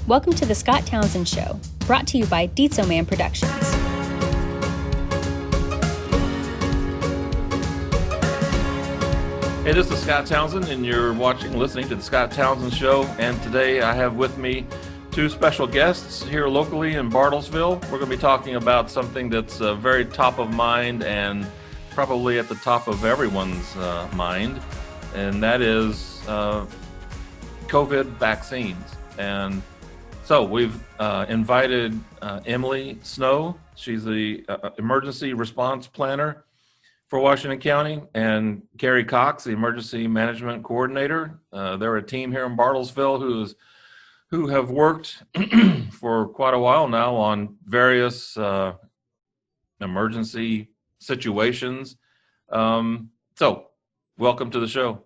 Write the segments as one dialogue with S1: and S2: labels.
S1: Welcome to the Scott Townsend Show, brought to you by Dietzo Man Productions.
S2: Hey, this is Scott Townsend, and you're listening to the Scott Townsend Show. And today I have with me two special guests here locally in Bartlesville. We're going to be talking about something that's very top of mind and probably at the top of everyone's mind, and that is COVID vaccines. And so we've invited Emily Snow. She's the emergency response planner for Washington County, and Kary, the emergency management coordinator. They're a team here in Bartlesville who have worked for quite a while now on various emergency situations. So welcome to the show.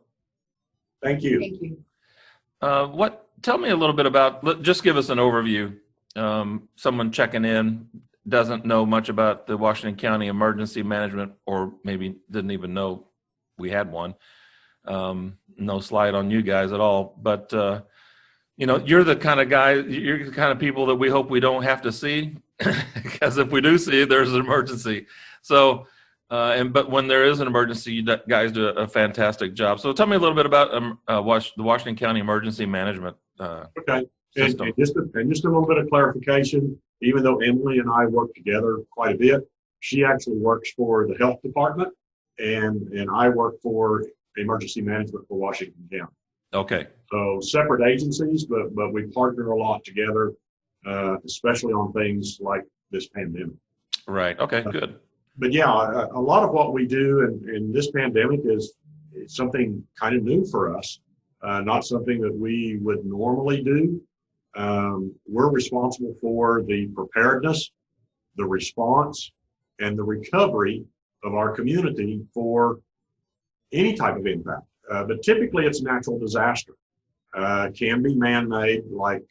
S3: Thank you.
S4: Thank you.
S2: Tell me a little bit about, just give us an overview. Someone checking in doesn't know much about the Washington County emergency management, or maybe didn't even know we had one. No slight on you guys at all, but you're the kind of guy, you're the kind of people that we hope we don't have to see, because if we do see it, there's an emergency. So, but when there is an emergency, you guys do a fantastic job. So tell me a little bit about the Washington County emergency management
S3: okay.
S2: system.
S3: And just a little bit of clarification. Even though Emily and I work together quite a bit, she actually works for the health department, and I work for emergency management for Washington County.
S2: Okay.
S3: So separate agencies, but we partner a lot together, especially on things like this pandemic.
S2: Right. Okay. Good.
S3: But yeah, a lot of what we do in this pandemic is something kind of new for us, not something that we would normally do. We're responsible for the preparedness, the response, and the recovery of our community for any type of impact. But typically it's a natural disaster. Can be man-made, like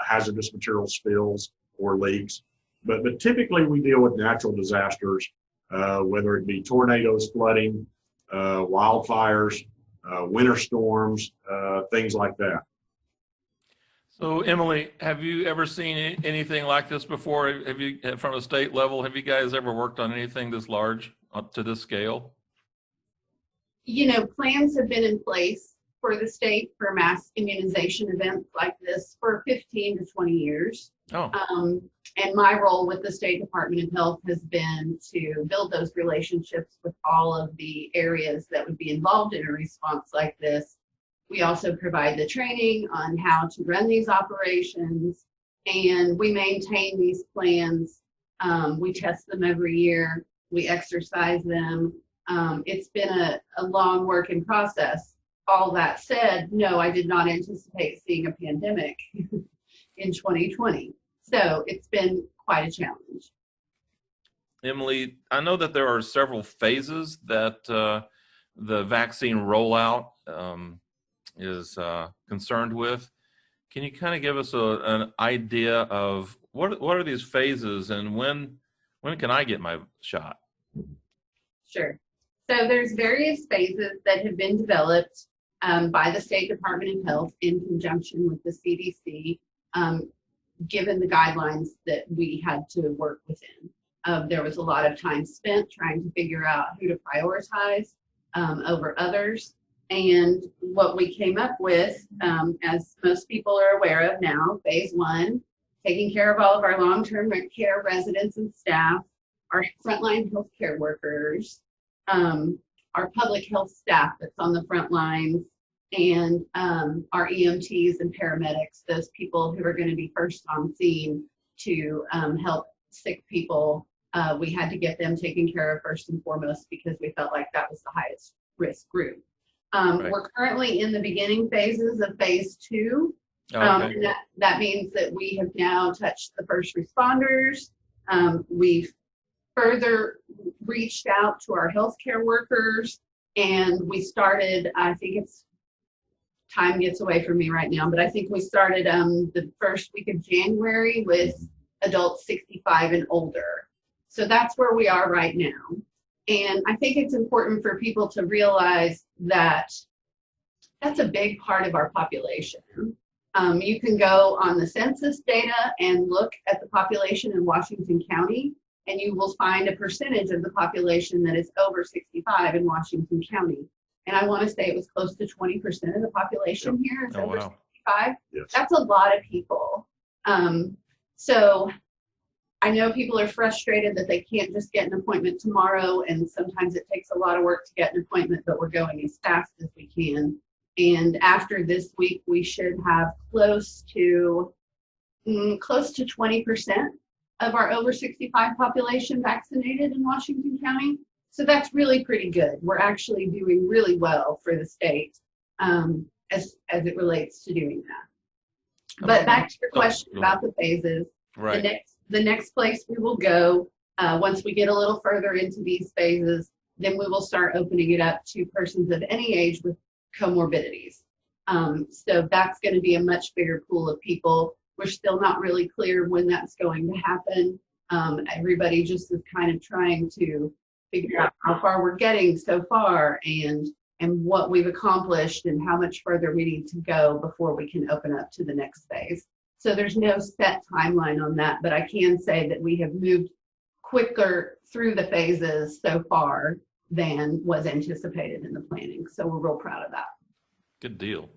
S3: hazardous material spills or leaks. But typically we deal with natural disasters, whether it be tornadoes, flooding, wildfires, winter storms, things like that.
S2: So, Emily, have you ever seen anything like this before? Have you, from a state level, have you guys ever worked on anything this large up to this scale?
S4: Plans have been in place for the state for mass immunization events like this for 15 to 20 years.
S2: Oh.
S4: And my role with the State Department of Health has been to build those relationships with all of the areas that would be involved in a response like this. We also provide the training on how to run these operations, and we maintain these plans. We test them every year. We exercise them. It's been a long work in process. All that said, no, I did not anticipate seeing a pandemic in 2020. So it's been quite a challenge.
S2: Emily, I know that there are several phases that the vaccine rollout is concerned with. Can you kind of give us an idea of what are these phases, and when can I get my shot?
S4: Sure. So there's various phases that have been developed by the State Department of Health in conjunction with the CDC, given the guidelines that we had to work within. There was a lot of time spent trying to figure out who to prioritize over others. And what we came up with, as most people are aware of now, phase one, taking care of all of our long-term care residents and staff, our frontline healthcare workers, our public health staff that's on the front lines, and our EMTs and paramedics, those people who are going to be first on scene to help sick people. We had to get them taken care of first and foremost because we felt like that was the highest risk group.
S2: Right.
S4: We're currently in the beginning phases of phase two.
S2: Okay.
S4: And that means that we have now touched the first responders. We've further reached out to our healthcare workers, and we started, I think time gets away from me right now, but I think we started the first week of January with adults 65 and older. So that's where we are right now. And I think it's important for people to realize that that's a big part of our population. You can go on the census data and look at the population in Washington County, and you will find a percentage of the population that is over 65 in Washington County. And I want to say it was close to 20% of the population here is over 65.
S3: Yes.
S4: That's a lot of people. So I know people are frustrated that they can't just get an appointment tomorrow, and sometimes it takes a lot of work to get an appointment, but we're going as fast as we can. And after this week, we should have close to 20% of our over 65 population vaccinated in Washington County. So that's really pretty good. We're actually doing really well for the state as it relates to doing that. But back to your question about the phases,
S2: Right.
S4: the next place we will go, once we get a little further into these phases, then we will start opening it up to persons of any age with comorbidities. So that's going to be a much bigger pool of people. We're still not really clear when that's going to happen. Everybody just is kind of trying to figure out how far we're getting so far and what we've accomplished and how much further we need to go before we can open up to the next phase. So there's no set timeline on that, but I can say that we have moved quicker through the phases so far than was anticipated in the planning. So we're real proud of that.
S2: Good deal.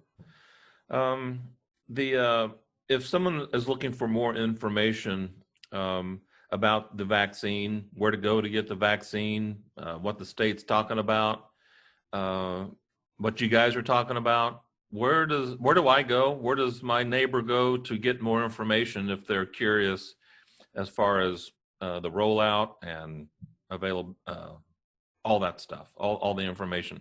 S2: If someone is looking for more information about the vaccine, where to go to get the vaccine, what the state's talking about, what you guys are talking about, where do I go? Where does my neighbor go to get more information if they're curious as far as the rollout and available, all that stuff, all the information?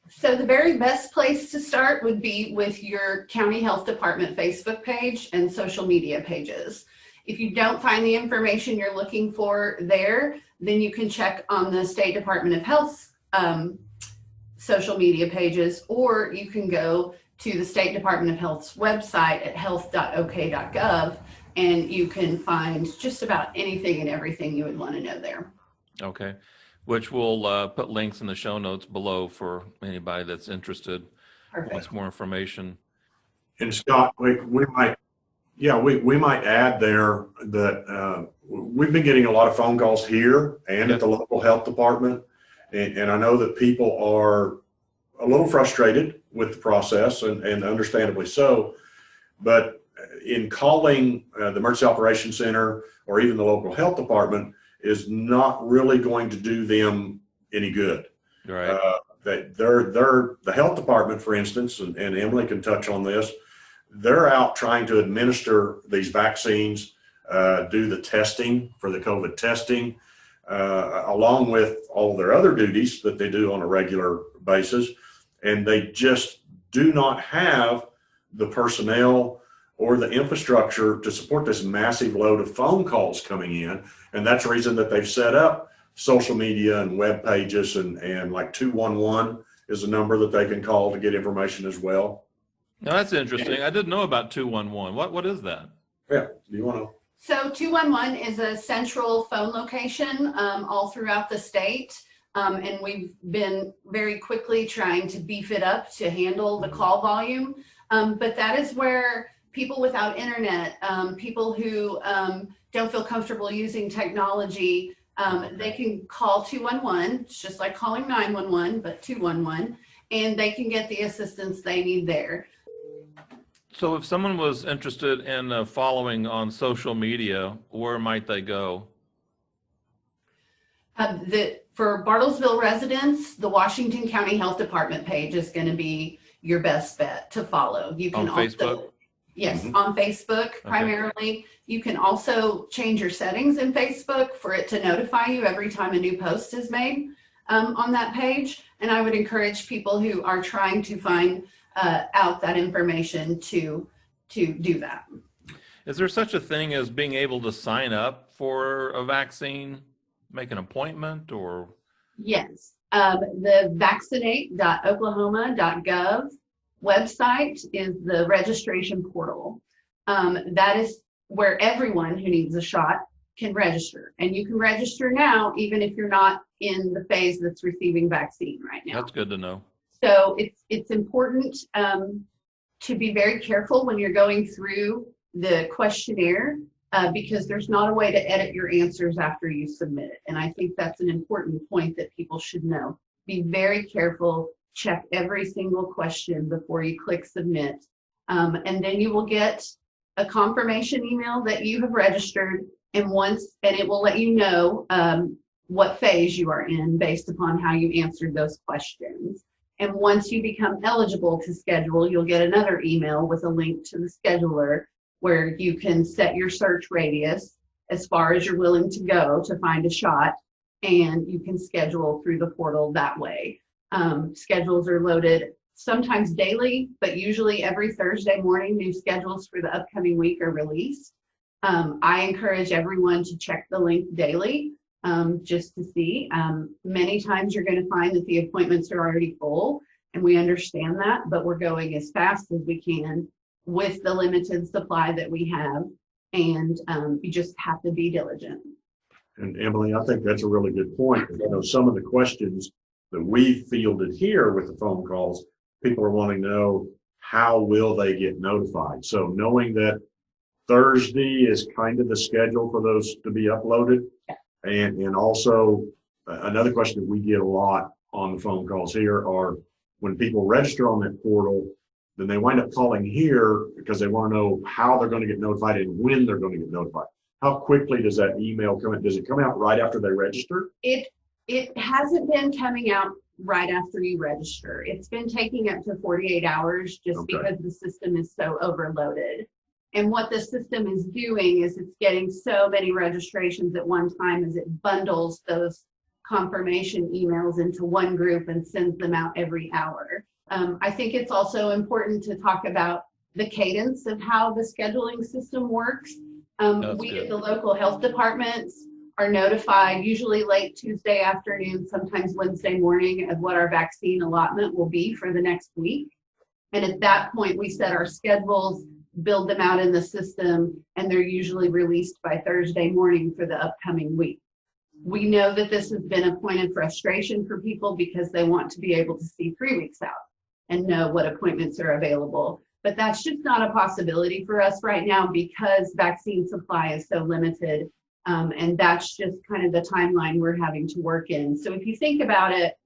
S4: So the very best place to start would be with your county health department Facebook page and social media pages. If you don't find the information you're looking for there, then you can check on the State Department of Health's social media pages, or you can go to the State Department of Health's website at health.ok.gov, and you can find just about anything and everything you would want to know there.
S2: Okay. Which we'll put links in the show notes below for anybody that's interested.
S4: Perfect.
S2: Wants more information.
S3: And Scott, we might add there that we've been getting a lot of phone calls here and at the local health department. And I know that people are a little frustrated with the process, and understandably so. But in calling the Emergency Operations Center or even the local health department is not really going to do them any good.
S2: Right.
S3: The health department, for instance, and Emily can touch on this, they're out trying to administer these vaccines, do the testing for the COVID testing, along with all their other duties that they do on a regular basis. And they just do not have the personnel or the infrastructure to support this massive load of phone calls coming in. And that's the reason that they've set up social media and web pages, and like 211 is a number that they can call to get information as well.
S2: Now that's interesting. I didn't know about 211. What is that?
S3: Yeah, do you want to?
S4: So 211 is a central phone location all throughout the state. And we've been very quickly trying to beef it up to handle the call volume. But that is where people without internet, people who don't feel comfortable using technology, they can call 211. It's just like calling 911, but 211, and they can get the assistance they need there.
S2: So if someone was interested in following on social media, where might they go?
S4: For Bartlesville residents, the Washington County Health Department page is going to be your best bet to follow. You can
S2: On Facebook?
S4: Yes, on Facebook primarily. You can also change your settings in Facebook for it to notify you every time a new post is made on that page. And I would encourage people who are trying to find out that information to do that.
S2: Is there such a thing as being able to sign up for a vaccine, make an appointment, or?
S4: Yes, the vaccinate.oklahoma.gov website is the registration portal. That is where everyone who needs a shot can register. And you can register now, even if you're not in the phase that's receiving vaccine right now.
S2: That's good to know.
S4: So it's important to be very careful when you're going through the questionnaire because there's not a way to edit your answers after you submit it. And I think that's an important point that people should know. Be very careful, check every single question before you click submit. And then you will get a confirmation email that you have registered, and it will let you know what phase you are in based upon how you answered those questions. And once you become eligible to schedule, you'll get another email with a link to the scheduler where you can set your search radius as far as you're willing to go to find a shot, and you can schedule through the portal that way. Schedules are loaded sometimes daily, but usually every Thursday morning, new schedules for the upcoming week are released. I encourage everyone to check the link daily just to see. Many times you're going to find that the appointments are already full, and we understand that, but we're going as fast as we can with the limited supply that we have, and you just have to be diligent.
S3: And Emily, I think that's a really good point. You know, some of the questions that we fielded here with the phone calls, people are wanting to know, how will they get notified? So knowing that Thursday is kind of the schedule for those to be uploaded. And also another question that we get a lot on the phone calls here are when people register on that portal, then they wind up calling here because they want to know how they're going to get notified and when they're going to get notified. How quickly does that email come in? Does it come out right after they register?
S4: It hasn't been coming out right after you register. It's been taking up to 48 hours just because the system is so overloaded. And what the system is doing is it's getting so many registrations at one time as it bundles those confirmation emails into one group and sends them out every hour. I think it's also important to talk about the cadence of how the scheduling system works. We at the local health departments are notified usually late Tuesday afternoon, sometimes Wednesday morning, of what our vaccine allotment will be for the next week. And at that point, we set our schedules, build them out in the system, and they're usually released by Thursday morning for the upcoming week. We know that this has been a point of frustration for people because they want to be able to see 3 weeks out and know what appointments are available. But that's just not a possibility for us right now because vaccine supply is so limited. And that's just kind of the timeline we're having to work in. So if you think about it,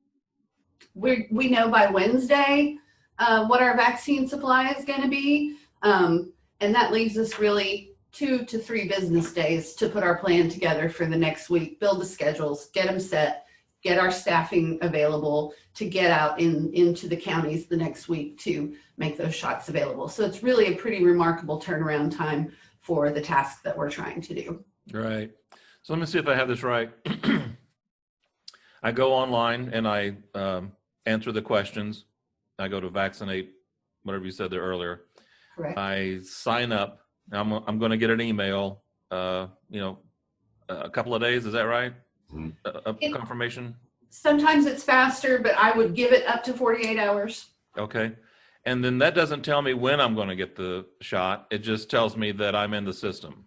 S4: we know by Wednesday what our vaccine supply is going to be. And that leaves us really 2 to 3 business days to put our plan together for the next week, build the schedules, get them set, get our staffing available to get out into the counties the next week to make those shots available. So it's really a pretty remarkable turnaround time for the task that we're trying to do.
S2: Right. So let me see if I have this right. I go online and I answer the questions. I go to vaccinate, whatever you said there earlier.
S4: Correct.
S2: I sign up. I'm going to get an email, a couple of days. Is that right? Confirmation?
S4: Sometimes it's faster, but I would give it up to 48 hours.
S2: Okay. And then that doesn't tell me when I'm going to get the shot. It just tells me that I'm in the system.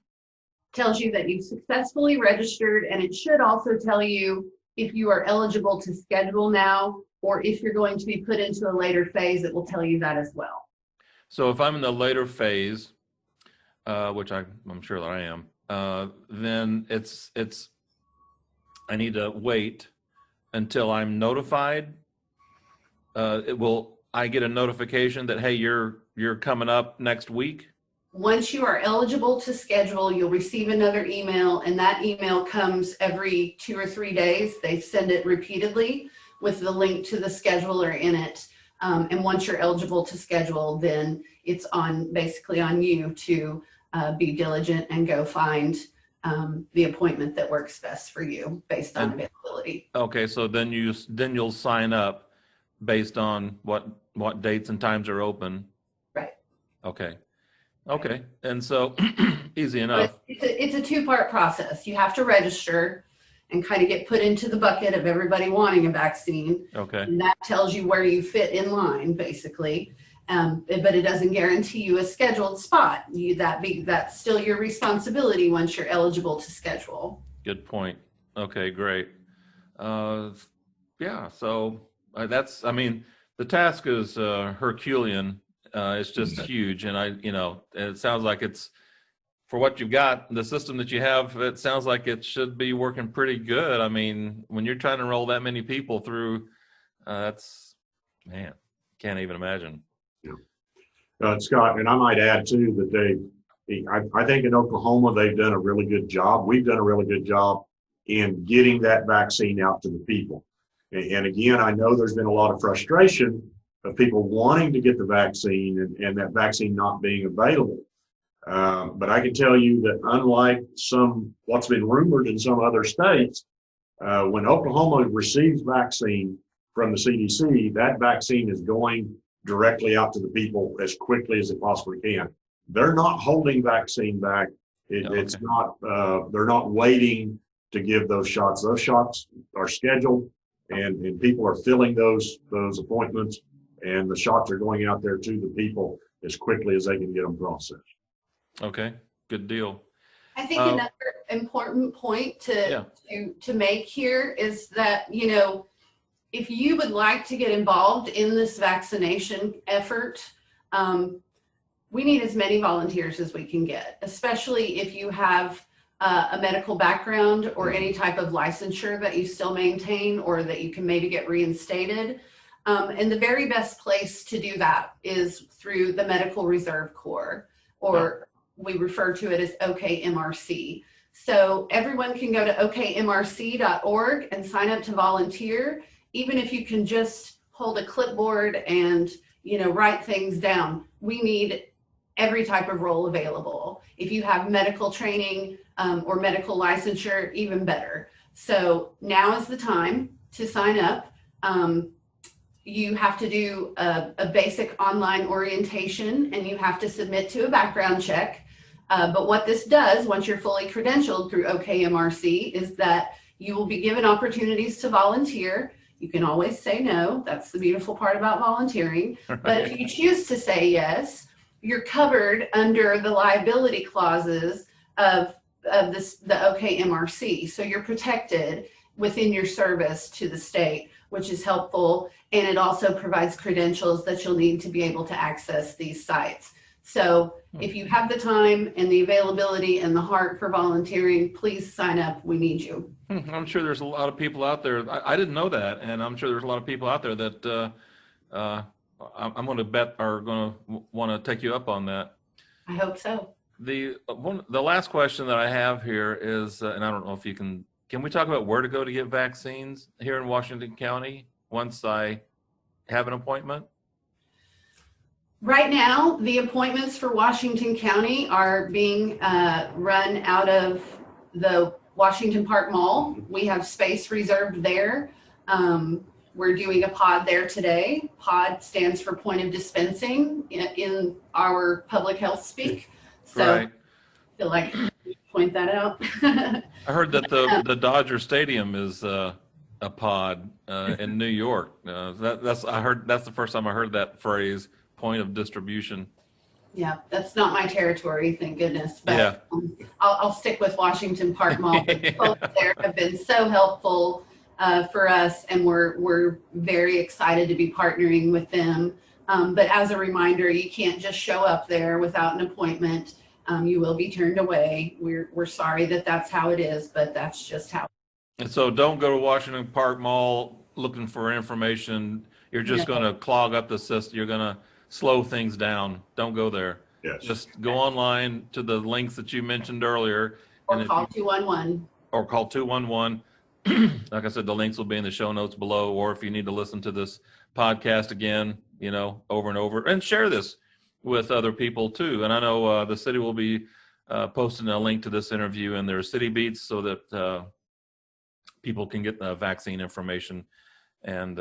S4: Tells you that you've successfully registered, and it should also tell you if you are eligible to schedule now or if you're going to be put into a later phase. It will tell you that as well.
S2: So if I'm in the later phase, which I'm sure that I am, then it's I need to wait until I'm notified. I get a notification that, hey, you're coming up next week?
S4: Once you are eligible to schedule, you'll receive another email, and that email comes every 2 or 3 days. They send it repeatedly with the link to the scheduler in it. And once you're eligible to schedule, then it's basically on you to be diligent and go find the appointment that works best for you based on availability.
S2: Okay, so then you'll sign up based on what dates and times are open.
S4: Right.
S2: Okay. And so easy enough.
S4: But it's a 2-part process. You have to register and kind of get put into the bucket of everybody wanting a vaccine.
S2: Okay.
S4: And that tells you where you fit in line, basically. But it doesn't guarantee you a scheduled spot. That's still your responsibility once you're eligible to schedule.
S2: Good point. Okay, great. Yeah, so the task is Herculean, It's just huge. And it sounds like it's, for what you've got, the system that you have, it sounds like it should be working pretty good. I mean, when you're trying to roll that many people through, man, can't even imagine.
S3: Yeah. Scott, and I might add too that I think in Oklahoma, they've done a really good job. We've done a really good job in getting that vaccine out to the people. And again, I know there's been a lot of frustration of people wanting to get the vaccine and that vaccine not being available. But I can tell you that unlike what's been rumored in some other states, when Oklahoma receives vaccine from the CDC, that vaccine is going directly out to the people as quickly as it possibly can. They're not holding vaccine back. It's not. They're not waiting to give those shots. Those shots are scheduled, and people are filling those appointments, and the shots are going out there to the people as quickly as they can get them processed.
S2: Okay, good deal.
S4: I think another important point to make here is that, if you would like to get involved in this vaccination effort, we need as many volunteers as we can get, especially if you have a medical background or any type of licensure that you still maintain or that you can maybe get reinstated. And the very best place to do that is through the Medical Reserve Corps, or we refer to it as OKMRC. So everyone can go to okmrc.org and sign up to volunteer, even if you can just hold a clipboard and write things down. We need every type of role available. If you have medical training or medical licensure, even better. So now is the time to sign up. You have to do a basic online orientation, and you have to submit to a background check. But what this does, once you're fully credentialed through OKMRC, is that you will be given opportunities to volunteer. You can always say no. That's the beautiful part about volunteering. Right. But if you choose to say yes, you're covered under the liability clauses of the OKMRC. So you're protected within your service to the state, which is helpful. And it also provides credentials that you'll need to be able to access these sites. So if you have the time and the availability and the heart for volunteering, please sign up. We need you.
S2: I'm sure there's a lot of people out there. I didn't know that. And I'm sure there's a lot of people out there that I'm going to bet are going to want to take you up on that.
S4: I hope so.
S2: The last question that I have here is, and I don't know if you can we talk about where to go to get vaccines here in Washington County once I have an appointment?
S4: Right now, the appointments for Washington County are being run out of the Washington Park Mall. We have space reserved there. We're doing a pod there today. POD stands for point of dispensing in our public health speak. So right. I feel like point that out.
S2: I heard that the Dodger Stadium is a pod in New York. That's the first time I heard that phrase, point of distribution.
S4: Yeah, that's not my territory, thank goodness. But I'll stick with Washington Park Mall. The folks there have been so helpful for us, and we're very excited to be partnering with them. But as a reminder, you can't just show up there without an appointment. You will be turned away. We're sorry that that's how it is, but that's just how.
S2: And so don't go to Washington Park Mall looking for information. You're just going to clog up the system. You're going to slow things down. Don't go there.
S3: Yes.
S2: Just go online to the links that you mentioned earlier.
S4: Or call 211.
S2: Or call 211. Like I said, the links will be in the show notes below, or if you need to listen to this podcast again, over and over, and share this with other people too. And I know the city will be posting a link to this interview in their city beats so that people can get the vaccine information. And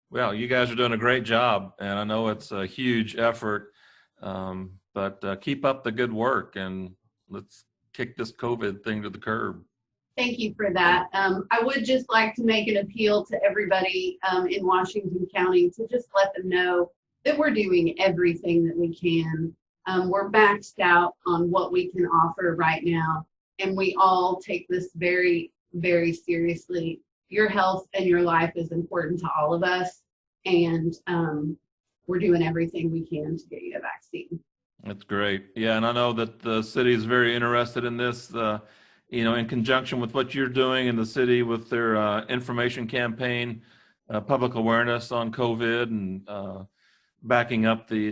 S2: well, you guys are doing a great job, and I know it's a huge effort, but keep up the good work, and let's kick this COVID thing to the curb.
S4: Thank you for that. I would just like to make an appeal to everybody in Washington County to just let them know that we're doing everything that we can. We're maxed out on what we can offer right now, and we all take this very, very seriously. Your health and your life is important to all of us, and we're doing everything we can to get you a vaccine.
S2: That's great. Yeah, and I know that the city is very interested in this, in conjunction with what you're doing in the city with their information campaign, public awareness on COVID, and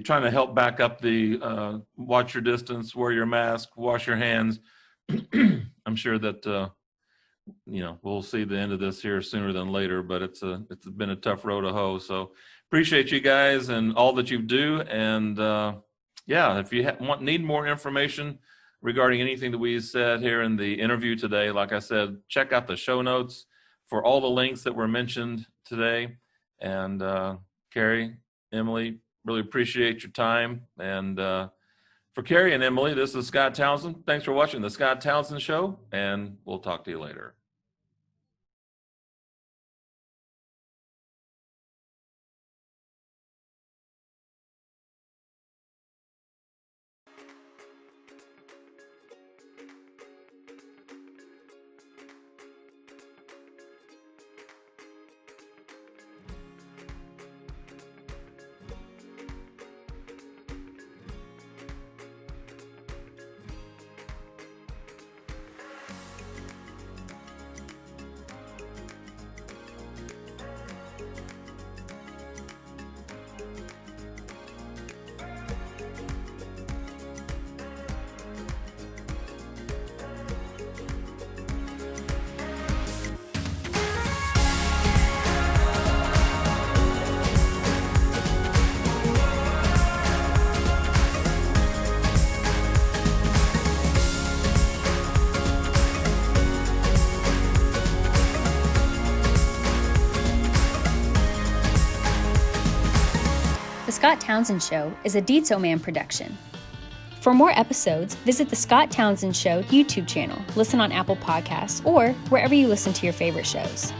S2: trying to help back up the watch your distance, wear your mask, wash your hands. I'm sure that we'll see the end of this here sooner than later, but it's been a tough road to hoe. So appreciate you guys and all that you do. And if you need more information regarding anything that we said here in the interview today, like I said, check out the show notes for all the links that were mentioned today. And Kary, Emily, really appreciate your time. And for Kary and Emily, this is Scott Townsend. Thanks for watching the Scott Townsend Show, and we'll talk to you later.
S1: The Scott Townsend Show is a Dietzo Man production. For more episodes, visit the Scott Townsend Show YouTube channel, listen on Apple Podcasts, or wherever you listen to your favorite shows.